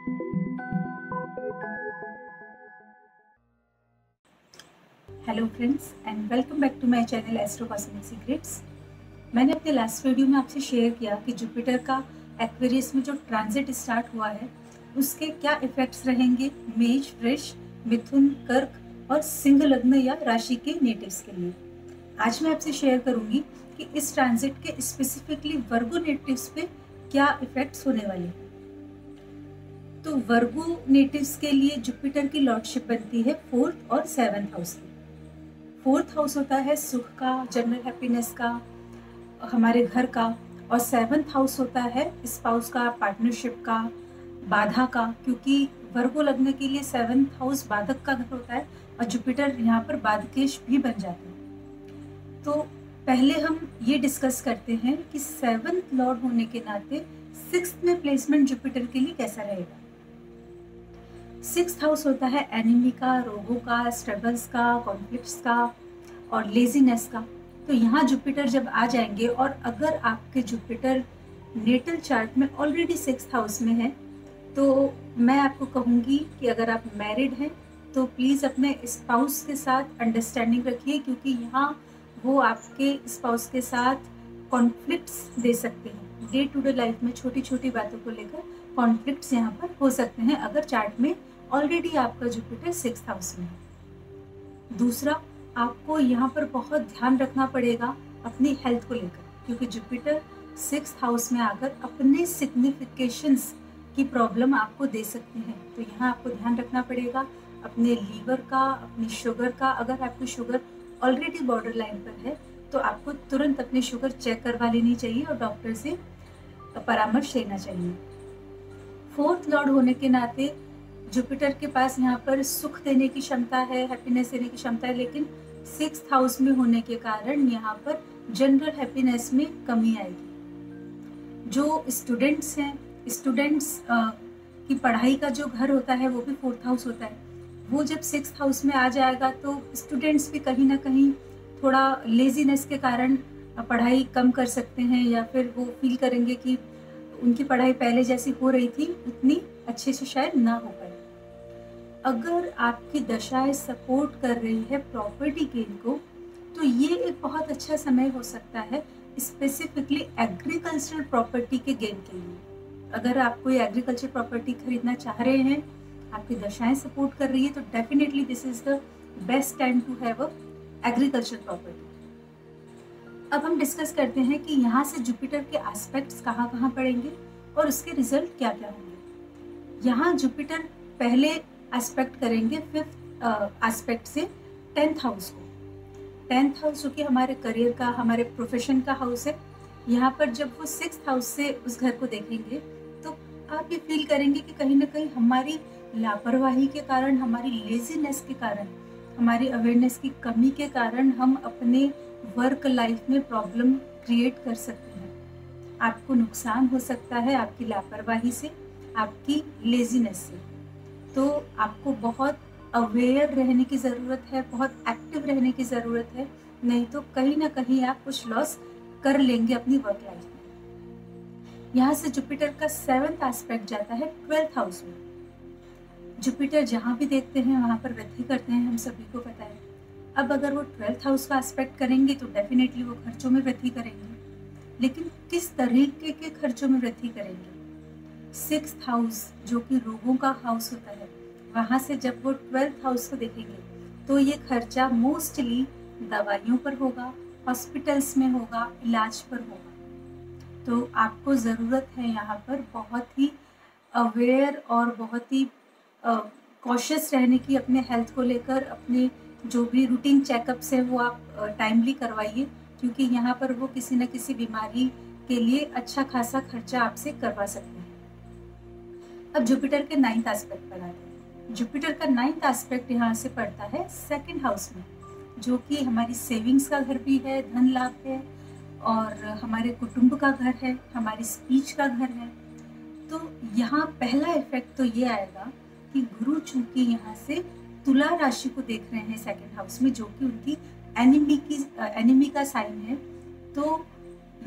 Hello friends and welcome back to my channel Astro Cosmic Secrets. मैंने अपने last video में आपसे share किया कि जुपिटर का एक्वेरियस में जो ट्रांजिट स्टार्ट हुआ है उसके क्या इफेक्ट्स रहेंगे मेष, वृष, मिथुन, कर्क और सिंह लग्न या राशि के नेटिव्स के लिए। आज मैं आपसे शेयर करूंगी कि इस ट्रांजिट के स्पेसिफिकली वर्गो नेटिव्स पे क्या इफेक्ट्स होने वाले हैं। तो वर्गो नेटिव्स के लिए जुपिटर की लॉर्डशिप बनती है 4th और 7th हाउस की। 4th हाउस होता है सुख का, जनरल हैप्पीनेस का, हमारे घर का, और 7th हाउस होता है स्पाउस का, पार्टनरशिप का, बाधा का, क्योंकि वर्गो लग्न के लिए 7th हाउस बाधक का घर होता है और जुपिटर यहाँ पर बाधकेश भी बन जाता है। तो पहले हम ये डिस्कस करते हैं कि 7th लॉर्ड होने के नाते 6th में प्लेसमेंट जुपिटर के लिए कैसा रहेगा। 6th हाउस होता है एनिमी का, रोगों का, स्ट्रगल्स का, कॉन्फ्लिक्ट्स का और लेजीनेस का। तो यहाँ जुपिटर जब आ जाएंगे और अगर आपके जुपिटर नेटल चार्ट में ऑलरेडी 6th हाउस में है तो मैं आपको कहूँगी कि अगर आप मैरिड हैं तो प्लीज़ अपने स्पाउस के साथ अंडरस्टैंडिंग रखिए, क्योंकि यहाँ वो आपके स्पाउस के साथ कॉन्फ्लिक्ट्स दे सकते हैं। डे टू डे लाइफ में छोटी छोटी बातों को लेकर कॉन्फ्लिक्ट्स यहाँ पर हो सकते हैं अगर चार्ट में ऑलरेडी आपका जुपिटर 6th हाउस में है। दूसरा, आपको यहाँ पर बहुत ध्यान रखना पड़ेगा अपनी हेल्थ को लेकर, क्योंकि जुपिटर 6th हाउस में आकर अपने सिग्निफिकेशंस की प्रॉब्लम आपको दे सकते हैं। तो यहाँ आपको ध्यान रखना पड़ेगा अपने लीवर का, अपनी शुगर का। अगर आपकी शुगर ऑलरेडी बॉर्डर लाइन पर है तो आपको तुरंत अपनी शुगर चेक करवा लेनी चाहिए और डॉक्टर से परामर्श लेना चाहिए। 4th लॉर्ड होने के नाते जुपिटर के पास यहाँ पर सुख देने की क्षमता है, हैप्पीनेस देने की क्षमता है, लेकिन 6th हाउस में होने के कारण यहाँ पर जनरल हैप्पीनेस में कमी आएगी। जो स्टूडेंट्स हैं, स्टूडेंट्स की पढ़ाई का जो घर होता है वो भी 4th हाउस होता है। वो जब 6th हाउस में आ जाएगा तो स्टूडेंट्स भी कहीं ना कहीं थोड़ा लेजीनेस के कारण पढ़ाई कम कर सकते हैं, या फिर वो फील करेंगे कि उनकी पढ़ाई पहले जैसी हो रही थी उतनी अच्छे से शायद ना हो पाए। अगर आपकी दशाएं सपोर्ट कर रही है प्रॉपर्टी गेन को तो ये एक बहुत अच्छा समय हो सकता है स्पेसिफिकली एग्रीकल्चरल प्रॉपर्टी के गेन के लिए। अगर आप कोई एग्रीकल्चर प्रॉपर्टी खरीदना चाह रहे हैं, आपकी दशाएं सपोर्ट कर रही है, तो definitely this is the best time to have a agriculture property. अब हम डिस्कस करते हैं कि यहाँ से जुपिटर के एस्पेक्ट्स कहाँ कहाँ पड़ेंगे और उसके रिजल्ट क्या क्या होंगे। यहाँ जुपिटर पहले एस्पेक्ट करेंगे 5th एस्पेक्ट से 10th हाउस को। 10th हाउस जो कि हमारे करियर का, हमारे प्रोफेशन का हाउस है। यहाँ पर जब वो 6th हाउस से उस घर को देखेंगे तो आप ये फील करेंगे कि कहीं ना कहीं हमारी लापरवाही के कारण, हमारी लेजीनेस के कारण, हमारी अवेयरनेस की कमी के कारण हम अपने वर्क लाइफ में प्रॉब्लम क्रिएट कर सकते हैं। आपको नुकसान हो सकता है आपकी लापरवाही से, आपकी लेजीनेस से। तो आपको बहुत अवेयर रहने की ज़रूरत है, बहुत एक्टिव रहने की ज़रूरत है, नहीं तो कहीं ना कहीं आप कुछ लॉस कर लेंगे अपनी वर्क लाइफ में। यहाँ से जुपिटर का 7th एस्पेक्ट जाता है 12th हाउस में। जुपिटर जहाँ भी देखते हैं वहाँ पर वृद्धि करते हैं, हम सभी को पता है। अब अगर वो 12th हाउस का एस्पेक्ट करेंगे तो डेफिनेटली वो खर्चों में वृद्धि करेंगे, लेकिन किस तरीके के खर्चों में वृद्धि करेंगे। 6th हाउस जो कि रोगों का हाउस होता है, वहाँ से जब वो 12th हाउस को देखेंगे तो ये खर्चा मोस्टली दवाइयों पर होगा, हॉस्पिटल्स में होगा, इलाज पर होगा। तो आपको ज़रूरत है यहाँ पर बहुत ही अवेयर और बहुत ही कॉशियस रहने की अपने हेल्थ को लेकर। अपने जो भी रूटीन चेकअप्स है वो आप टाइमली करवाइए, क्योंकि यहाँ पर वो किसी न किसी बीमारी के लिए अच्छा खासा खर्चा आपसे करवा सकते हैं। अब जुपिटर के 9th एस्पेक्ट पर आते हैं। जुपिटर का 9th एस्पेक्ट यहाँ से पड़ता है 2nd हाउस में, जो कि हमारी सेविंग्स का घर भी है, धन लाभ है, और हमारे कुटुंब का घर है, हमारी स्पीच का घर है। तो यहाँ पहला इफेक्ट तो ये आएगा कि गुरु चूंकि यहाँ से तुला राशि को देख रहे हैं 2nd हाउस में, जो कि उनकी एनिमी का साइन है, तो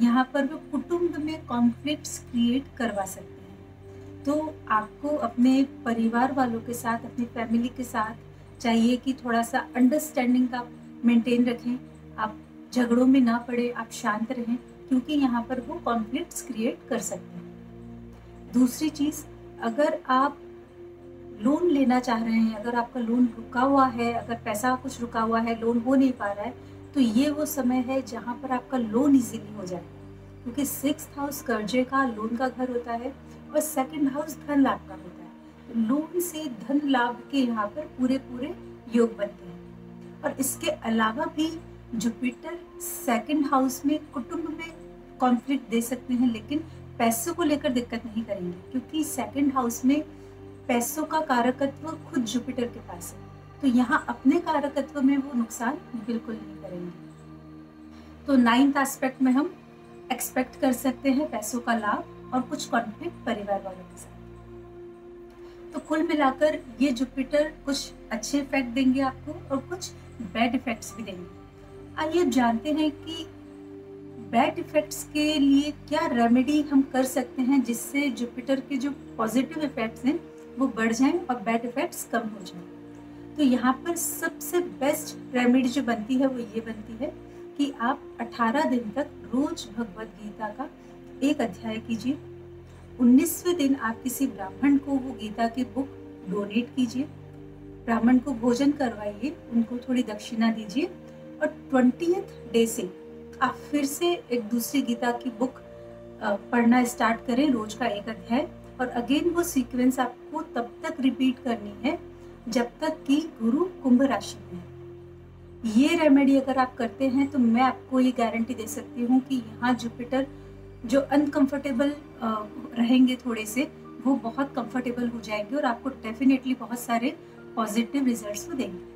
यहाँ पर वो कुटुंब में कॉन्फ्लिक्ट्स क्रिएट करवा सकते हैं। तो आपको अपने परिवार वालों के साथ, अपनी फैमिली के साथ चाहिए कि थोड़ा सा अंडरस्टैंडिंग का मेंटेन रखें, आप झगड़ों में ना पड़े, आप शांत रहें, क्योंकि यहाँ पर वो कॉन्फ्लिक्ट्स क्रिएट कर सकते हैं। दूसरी चीज़, अगर आप लोन लेना चाह रहे हैं, अगर आपका लोन रुका हुआ है, अगर पैसा कुछ रुका हुआ है, लोन हो नहीं पा रहा है, तो ये वो समय है जहाँ पर आपका लोन इजीली हो जाए, क्योंकि 6th हाउस कर्जे का, लोन का घर होता है और 2nd हाउस धन लाभ का होता है। लोन से धन लाभ के यहाँ पर पूरे पूरे योग बनते हैं। और इसके अलावा भी जुपिटर 2nd हाउस में कुटुंब में कॉन्फ्लिक्ट दे सकते हैं, लेकिन पैसों को लेकर दिक्कत नहीं करेंगे, क्योंकि 2nd हाउस में पैसों का कारकत्व खुद जुपिटर के पास है, तो यहाँ अपने कारकत्व में वो नुकसान बिल्कुल नहीं करेंगे। तो 9th एस्पेक्ट में हम एक्सपेक्ट कर सकते हैं पैसों का लाभ और कुछ कॉन्फ्लिक्ट परिवार वालों के साथ। तो कुल मिलाकर ये जुपिटर कुछ अच्छे इफेक्ट देंगे आपको और कुछ बैड इफेक्ट्स भी देंगे। आइए अब जानते हैं कि बैड इफेक्ट्स के लिए क्या रेमेडी हम कर सकते हैं जिससे जुपिटर के जो पॉजिटिव इफेक्ट्स हैं वो बढ़ जाएं और बैड इफेक्ट्स कम हो जाएं। तो यहाँ पर सबसे बेस्ट रेमेडी जो बनती है वो ये बनती है कि आप 18 दिन तक रोज भगवत गीता का एक अध्याय कीजिए। 19वें दिन आप किसी ब्राह्मण को वो गीता की बुक डोनेट कीजिए, ब्राह्मण को भोजन करवाइए, उनको थोड़ी दक्षिणा दीजिए, और 20th डे से आप फिर से एक दूसरी गीता की बुक पढ़ना स्टार्ट करें, रोज का एक अध्याय। और अगेन वो सीक्वेंस आपको तब तक रिपीट करनी है जब तक कि गुरु कुंभ राशि में है। ये रेमेडी अगर आप करते हैं तो मैं आपको ये गारंटी दे सकती हूँ कि यहाँ जुपिटर जो अनकंफर्टेबल रहेंगे थोड़े से, वो बहुत कंफर्टेबल हो जाएंगे और आपको डेफिनेटली बहुत सारे पॉजिटिव रिजल्ट्स देंगे।